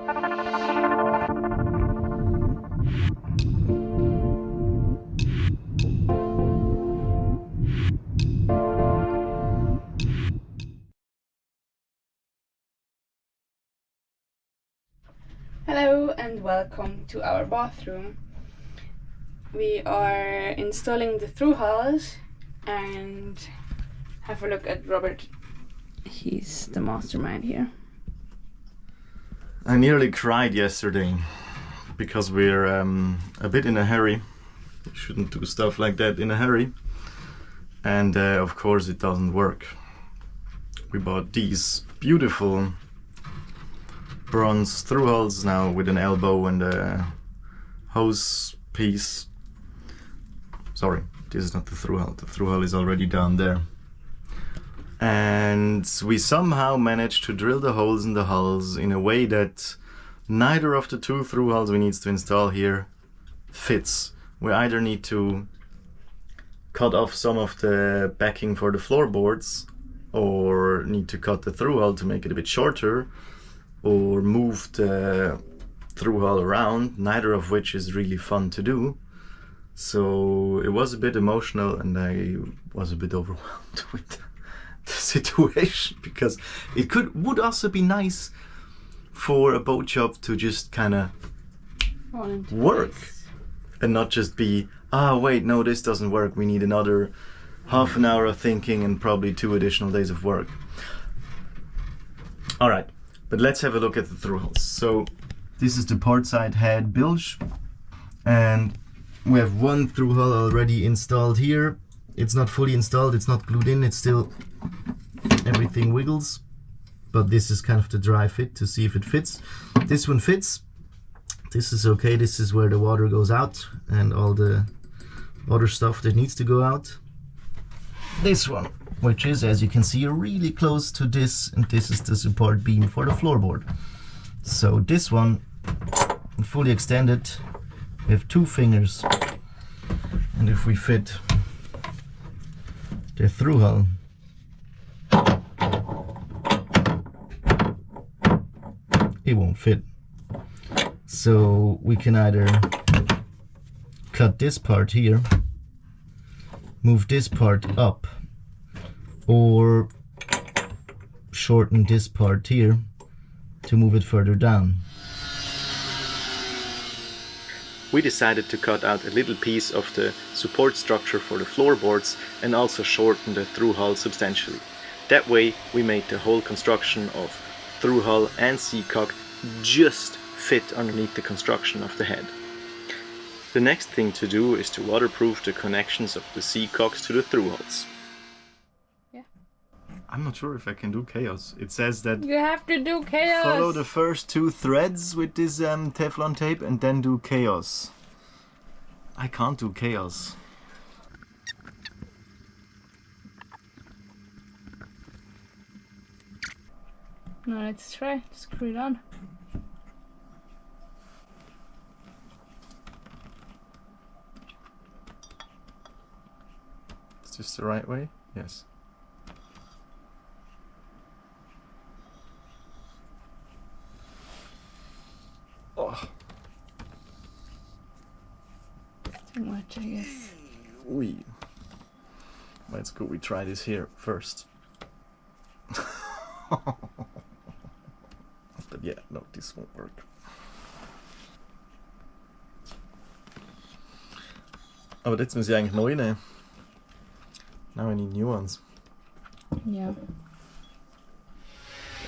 Hello and welcome to our bathroom. We are installing the through hulls and have a look at Robert. He's the mastermind here. I nearly cried yesterday because we're a bit in a hurry. You shouldn't do stuff like that in a hurry. And of course it doesn't work. We bought these beautiful bronze through hulls now with an elbow and a hose piece. Sorry, this is not the through hull. The through hull is already down there. And we somehow managed to drill the holes in the hulls in a way that neither of the two through hulls we need to install here fits. We either need to cut off some of the backing for the floorboards, or need to cut the through hull to make it a bit shorter, or move the through hull around, neither of which is really fun to do. So it was a bit emotional and I was a bit overwhelmed with the situation, because it would also be nice for a boat job to just kind of work and not just be, wait, no, this doesn't work, we need another half an hour of thinking and probably 2 additional days of work. All right. But let's have a look at the through hulls. So this is the port side head bilge, and we have one through hull already installed here. It's not fully installed, it's not glued in, it's still, everything wiggles, but this is kind of the dry fit to see if it fits. This one fits. This is okay. This is where the water goes out and all the other stuff that needs to go out. This one, which is, as you can see, really close to this, and this is the support beam for the floorboard. So this one, fully extended, we have 2 fingers, and if we fit the through hull, it won't fit. So we can either cut this part here, move this part up, or shorten this part here to move it further down. We decided to cut out a little piece of the support structure for the floorboards and also shorten the through hull substantially. That way we made the whole construction of through hull and seacock just fit underneath the construction of the head. The next thing to do is to waterproof the connections of the seacocks to the through hulls. Yeah. I'm not sure if I can do chaos. It says that you have to do chaos. Follow the first 2 threads with this Teflon tape and then do chaos. I can't do chaos. No, let's try. Screw it on. Is this the right way? Yes. Oh. Too much, I guess. Let's go. We try this here first. But yeah, no, this won't work. Aber jetzt müssen sie eigentlich neu nehmen. Now I need new ones. Yeah.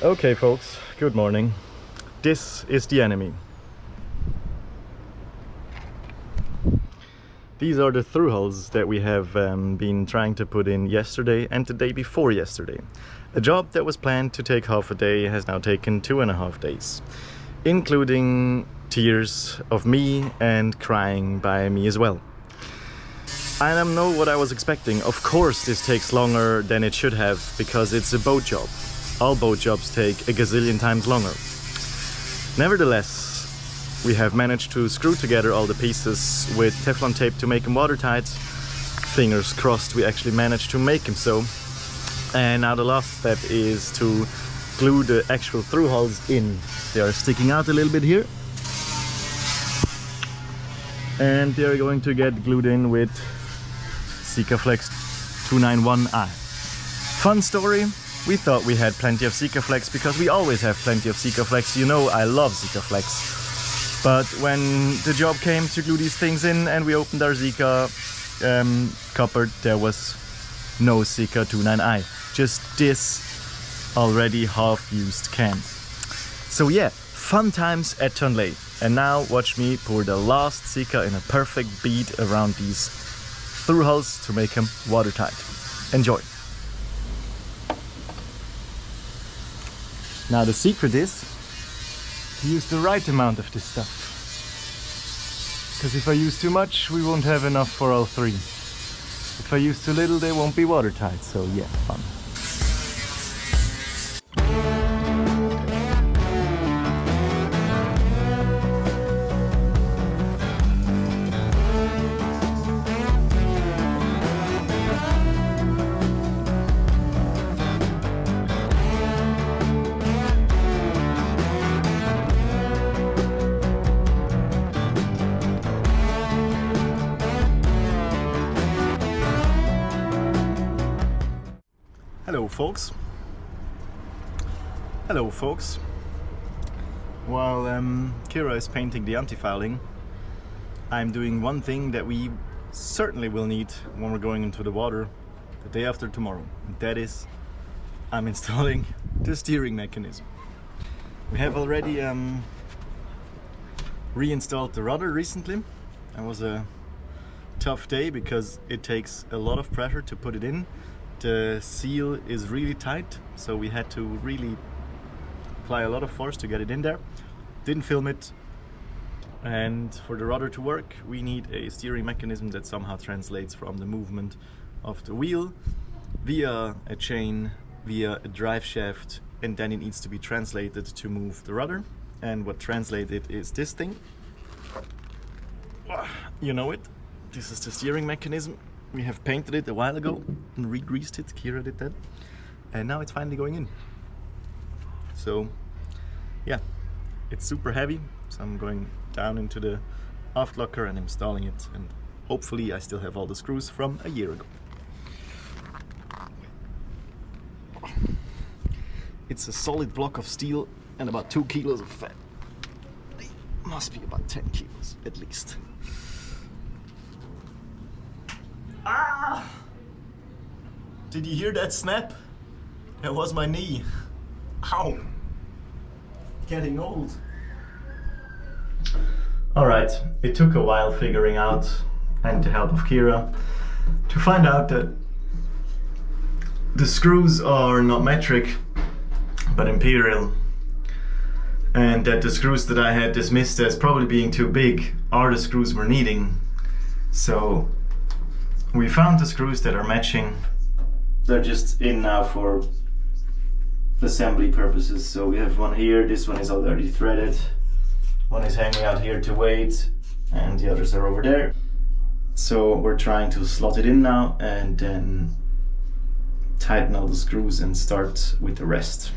Okay, folks, good morning. This is the enemy. These are the through hulls that we have been trying to put in yesterday and the day before yesterday. A job that was planned to take half a day has now taken 2.5 days, including tears of me and crying by me as well. I don't know what I was expecting. Of course this takes longer than it should have, because it's a boat job. All boat jobs take a gazillion times longer. Nevertheless, we have managed to screw together all the pieces with Teflon tape to make them watertight. Fingers crossed we actually managed to make them so. And now the last step is to glue the actual through hulls in. They are sticking out a little bit here. And they are going to get glued in with Sikaflex 291i. Fun story, we thought we had plenty of Sikaflex because we always have plenty of Sikaflex. You know I love Sikaflex. But when the job came to glue these things in and we opened our Sika cupboard, there was no Sika 29i. Just this already half-used can. So yeah, fun times at Tonley. And now watch me pour the last Sika in a perfect bead around these through hulls to make them watertight. Enjoy! Now the secret is to use the right amount of this stuff. Because if I use too much, we won't have enough for all three. If I use too little, they won't be watertight, so yeah, fun. Hello folks. Hello folks. While Kira is painting the anti-fouling, I'm doing one thing that we certainly will need when we're going into the water the day after tomorrow. And that is, I'm installing the steering mechanism. We have already reinstalled the rudder recently. It was a tough day because it takes a lot of pressure to put it in. The seal is really tight, so we had to really apply a lot of force to get it in there. Didn't film it, and for the rudder to work we need a steering mechanism that somehow translates from the movement of the wheel via a chain, via a drive shaft, and then it needs to be translated to move the rudder. And what translated is this thing. You know it. This is the steering mechanism. We have painted it a while ago and re-greased it. Kira did that. And now it's finally going in. So yeah, it's super heavy. So I'm going down into the aft locker and installing it. And hopefully I still have all the screws from a year ago. It's a solid block of steel and about 2 kilos of fat. It must be about 10 kilos at least. Ah! Did you hear that snap? That was my knee. Ow! Getting old. Alright, it took a while figuring out, and the help of Kira, to find out that the screws are not metric, but imperial. And that the screws that I had dismissed as probably being too big are the screws we're needing. So we found the screws that are matching. They're just in now for assembly purposes. So we have one here, this one is already threaded. One is hanging out here to wait, and the others are over there. So we're trying to slot it in now and then tighten all the screws and start with the rest.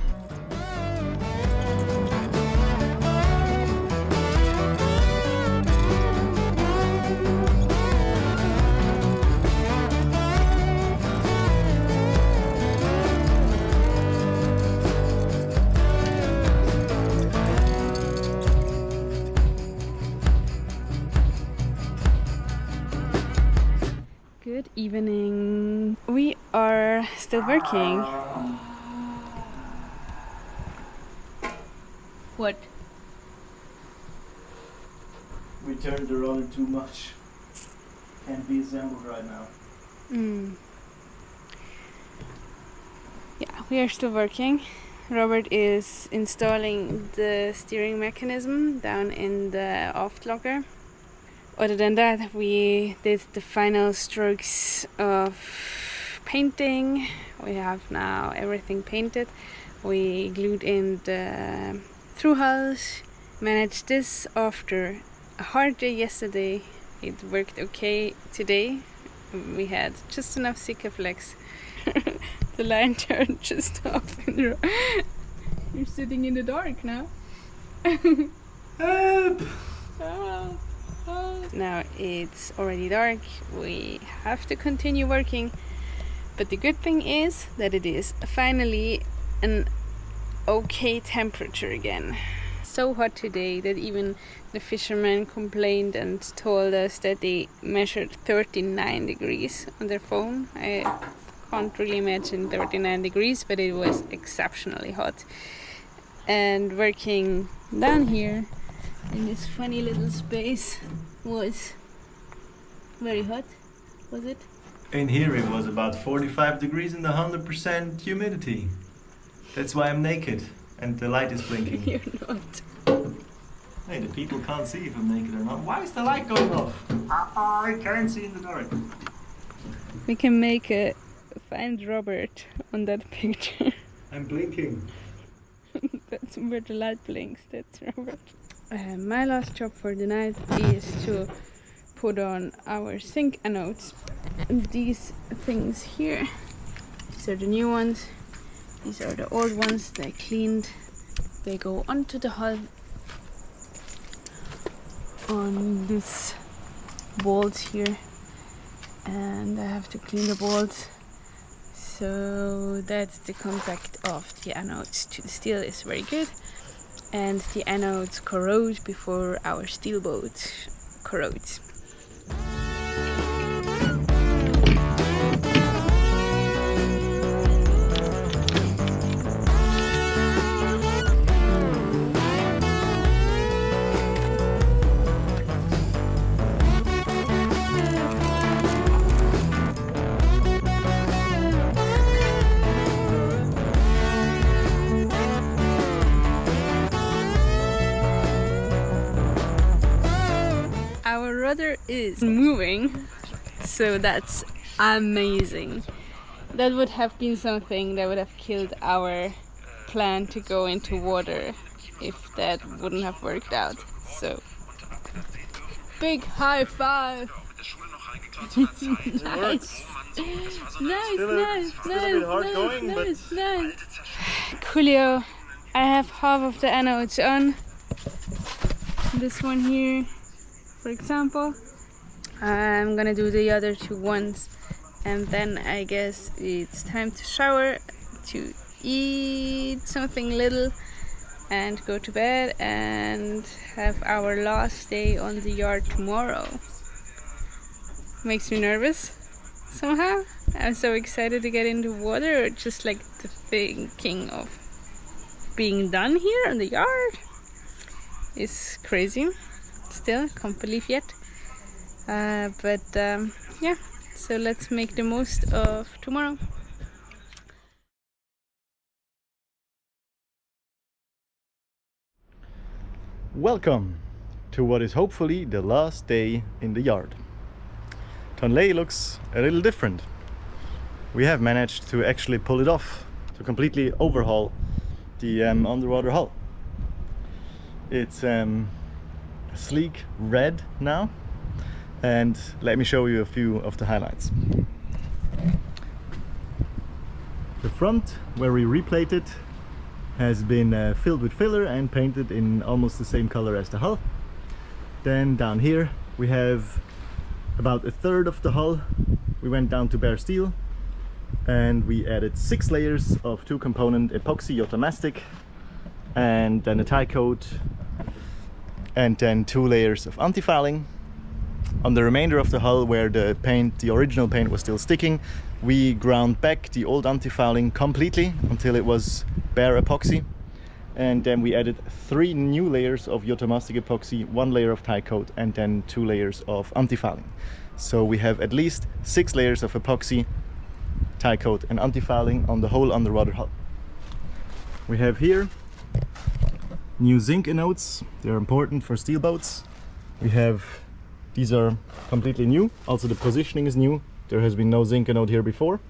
Good evening. We are still working. What? We turned the rudder too much. Can't be assembled right now. Yeah, we are still working. Robert is installing the steering mechanism down in the aft locker. Other than that, we did the final strokes of painting. We have now everything painted. We glued in the through hulls, managed this after a hard day yesterday. It worked okay today. We had just enough Sikaflex. The line turned just off in the You're sitting in the dark now. Help! Now it's already dark. We have to continue working. But the good thing is that it is finally an okay temperature again. So hot today that even the fishermen complained and told us that they measured 39 degrees on their phone. I can't really imagine 39 degrees, but it was exceptionally hot. And working down here in this funny little space was very hot, was it? In here it was about 45 degrees and 100% humidity. That's why I'm naked and the light is blinking. You're not. Hey, the people can't see if I'm naked or not. Why is the light going off? I can't see in the dark. We can make a find Robert on that picture. I'm blinking. That's where the light blinks, that's Robert. My last job for the night is to put on our sink anodes. And these things here, these are the new ones. These are the old ones they cleaned. They go onto the hull on this bolts here, and I have to clean the bolts so that the contact of the anodes to the steel is very good and the anodes corrode before our steel boat corrodes. Our rudder is moving, so that's amazing. That would have been something that would have killed our plan to go into water if that wouldn't have worked out. So, big high five! Nice! Nice! Coolio, I have half of the anodes on. This one here, for example. I'm gonna do the other two ones, and then I guess it's time to shower, to eat something little, and go to bed and have our last day on the yard tomorrow. Makes me nervous somehow. I'm so excited to get into water, just like the thinking of being done here on the yard is crazy. Still can't believe yet, but yeah, so let's make the most of tomorrow. Welcome to what is hopefully the last day in the yard. Tonley looks a little different. We have managed to actually pull it off, to completely overhaul the underwater hull. It's sleek red now, and let me show you a few of the highlights. The front, where we replated, has been filled with filler and painted in almost the same color as the hull. Then down here we have about a third of the hull. We went down to bare steel and we added 6 layers of 2-component epoxy automastic, and then a tie coat, and then 2 layers of anti-fouling. On the remainder of the hull, where the original paint was still sticking, we ground back the old anti-fouling completely until it was bare epoxy, and then we added 3 new layers of automastic epoxy, 1 layer of tie coat, and then 2 layers of anti-fouling. So we have at least 6 layers of epoxy, tie coat and anti-fouling on the whole underwater hull. We have here new zinc anodes. They're important for steel boats. These are completely new. Also the positioning is new. There has been no zinc anode here before.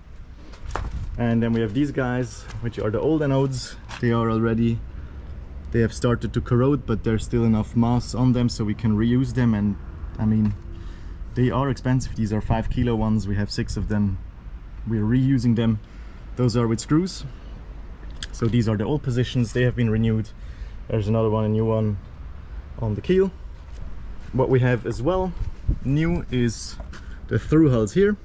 And then we have these guys, which are the old anodes. They have started to corrode, but there's still enough mass on them so we can reuse them. And I mean, they are expensive. These are 5 kilo ones. We have 6 of them. We're reusing them. Those are with screws. So these are the old positions, they have been renewed. There's another one, a new one on the keel. What we have as well new is the through hulls here.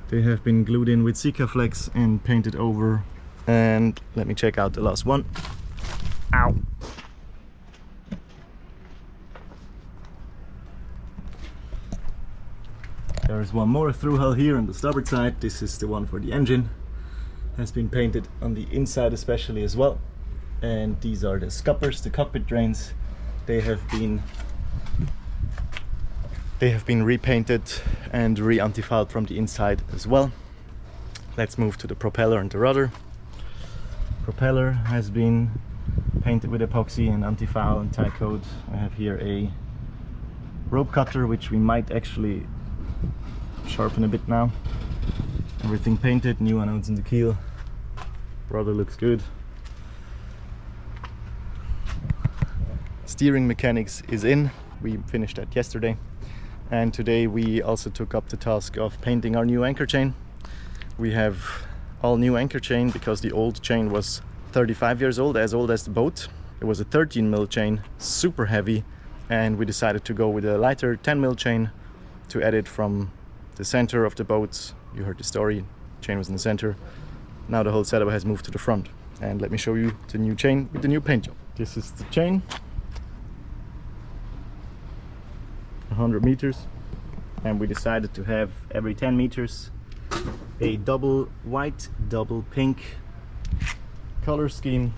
They have been glued in with Sikaflex and painted over. And let me check out the last one. Ow! There is one more through hull here on the starboard side. This is the one for the engine. Has been painted on the inside especially as well. And these are the scuppers, the cockpit drains. They have been repainted and re-antifouled from the inside as well. Let's move to the propeller and the rudder. Propeller has been painted with epoxy and antifoul and tie coat. I have here a rope cutter which we might actually sharpen a bit now. Everything painted, new anodes in the keel. Rudder looks good. Steering mechanics is in. We finished that yesterday. And today we also took up the task of painting our new anchor chain. We have all new anchor chain because the old chain was 35 years old as the boat. It was a 13mm chain, super heavy, and we decided to go with a lighter 10mm chain to add it from the center of the boat. You heard the story, chain was in the center. Now the whole setup has moved to the front. And let me show you the new chain with the new paint job. This is the chain. 100 meters, and we decided to have every 10 meters a double white, double pink color scheme,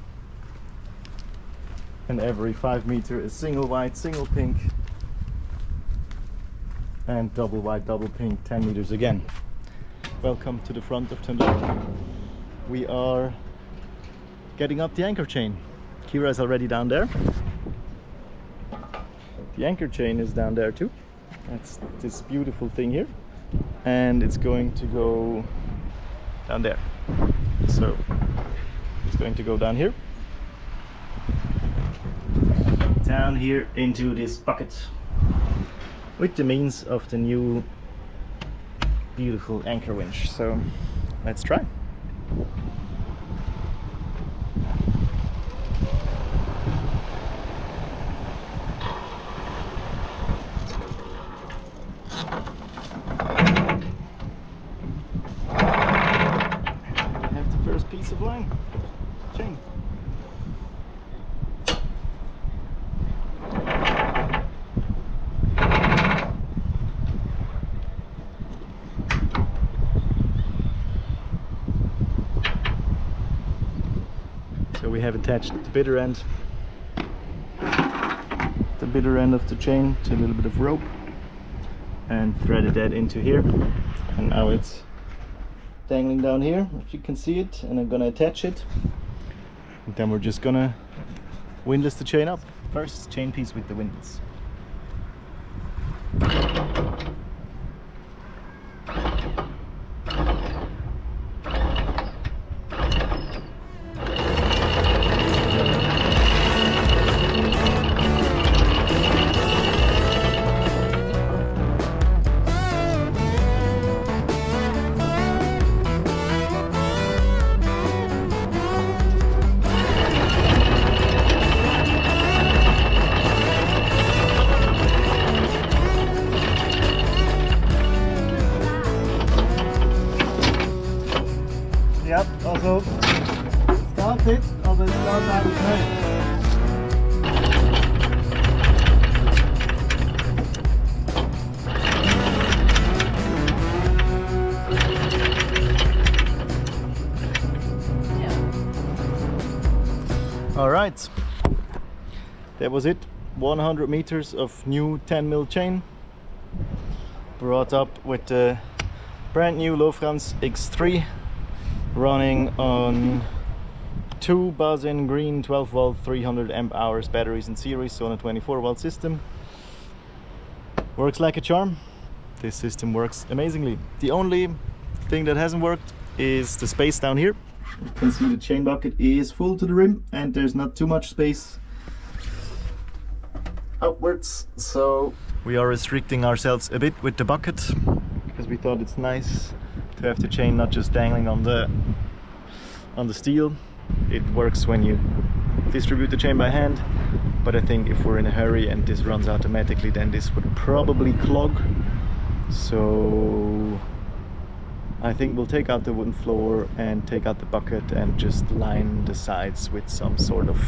and every 5 meters a single white, single pink, and double white, double pink 10 meters again. Welcome to the front of Tundra. We are getting up the anchor chain. Kira is already down there. The anchor chain is down there too. That's this beautiful thing here, and it's going to go down there. So it's going to go down here into this bucket with the means of the new beautiful anchor winch. So let's try. Piece of line, chain. So we have attached the bitter end of the chain to a little bit of rope and threaded that into here, and now it's dangling down here, if you can see it, and I'm gonna attach it, and then we're just gonna windlass the chain up. First chain piece with the windlass. Yep, also start it, aber es dauert halt schnell. All right, that was it. 100 meters of new 10mm chain, brought up with the brand new Lofrans X3, running on 2 Bazin green 12 volt 300 amp hours batteries in series, so on a 24 volt system. Works like a charm. This system works amazingly. The only thing that hasn't worked is the space down here. You can see the chain bucket is full to the rim and there's not too much space upwards, so we are restricting ourselves a bit with the bucket because we thought it's nice to have the chain not just dangling on the steel, it works when you distribute the chain by hand, but I think if we're in a hurry and this runs automatically, then this would probably clog. So I think we'll take out the wooden floor and take out the bucket and just line the sides with some sort of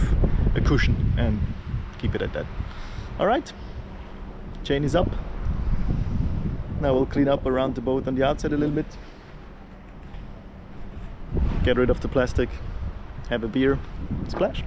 a cushion and keep it at that. All right, chain is up. Now we'll clean up around the boat on the outside a little bit, get rid of the plastic, have a beer, splash.